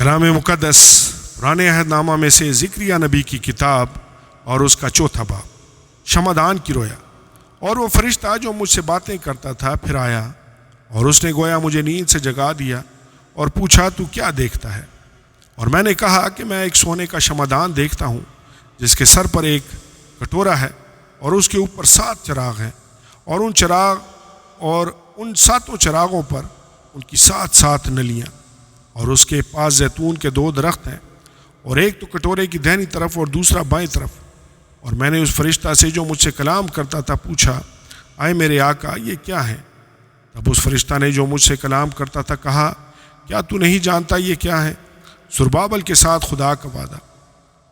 کلام مقدس پرانے عہد نامہ میں سے ذکریہ نبی کی کتاب اور اس کا چوتھا باب، شمعدان کی رویا۔ اور وہ فرشتہ جو مجھ سے باتیں کرتا تھا پھر آیا، اور اس نے گویا مجھے نیند سے جگا دیا اور پوچھا تو کیا دیکھتا ہے؟ اور میں نے کہا کہ میں ایک سونے کا شمعدان دیکھتا ہوں جس کے سر پر ایک کٹورا ہے اور اس کے اوپر 7 چراغ ہیں، اور ان 7 چراغوں پر ان کی 7 نلیاں، اور اس کے پاس زیتون کے 2 درخت ہیں، اور ایک تو کٹورے کی دہنی طرف اور دوسرا بائیں طرف۔ اور میں نے اس فرشتہ سے جو مجھ سے کلام کرتا تھا پوچھا، آئے میرے آقا یہ کیا ہے؟ تب اس فرشتہ نے جو مجھ سے کلام کرتا تھا کہا، کیا تو نہیں جانتا یہ کیا ہے؟ زربابل کے ساتھ خدا کا وعدہ۔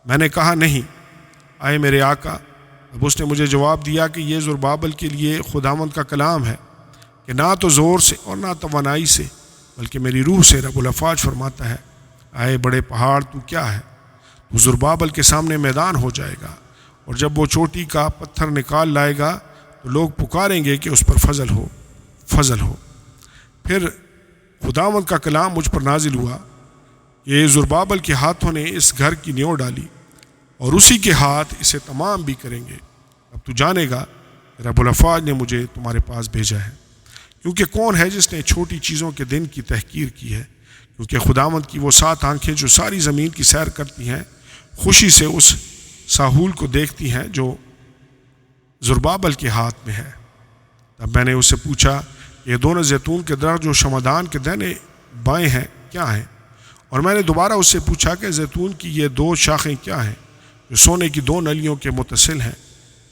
میں نے کہا نہیں، آئے میرے آقا۔ تب اس نے مجھے جواب دیا کہ یہ زربابل کے لیے خداوند کا کلام ہے کہ نہ تو زور سے اور نہ توانائی سے بلکہ میری روح سے رب الافواج فرماتا ہے، آئے بڑے پہاڑ تو کیا ہے؟ تو زربابل کے سامنے میدان ہو جائے گا، اور جب وہ چوٹی کا پتھر نکال لائے گا تو لوگ پکاریں گے کہ اس پر فضل ہو، فضل ہو۔ پھر خداوند کا کلام مجھ پر نازل ہوا کہ زربابل کے ہاتھوں نے اس گھر کی نیو ڈالی، اور اسی کے ہاتھ اسے تمام بھی کریں گے۔ اب تو جانے گا رب الافواج نے مجھے تمہارے پاس بھیجا ہے، کیونکہ کون ہے جس نے چھوٹی چیزوں کے دن کی تحقیر کی ہے؟ کیونکہ خداوند کی وہ 7 آنکھیں جو ساری زمین کی سیر کرتی ہیں خوشی سے اس ساحول کو دیکھتی ہیں جو زربابل کے ہاتھ میں ہے۔ تب میں نے اس سے پوچھا، یہ دونوں زیتون کے درخت جو شمعدان کے دہنے بائیں ہیں کیا ہیں؟ اور میں نے دوبارہ اس سے پوچھا کہ زیتون کی یہ 2 شاخیں کیا ہیں جو سونے کی 2 نلیوں کے متصل ہیں،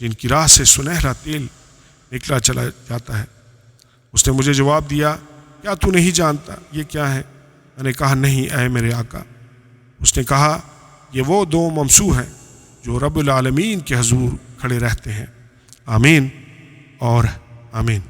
جن کی راہ سے سنہرا تیل نکلا چلا جاتا ہے؟ اس نے مجھے جواب دیا، کیا تو نہیں جانتا یہ کیا ہے؟ میں نے کہا نہیں اے میرے آقا۔ اس نے کہا، یہ وہ 2 ممسوح ہیں جو رب العالمین کے حضور کھڑے رہتے ہیں۔ آمین اور آمین۔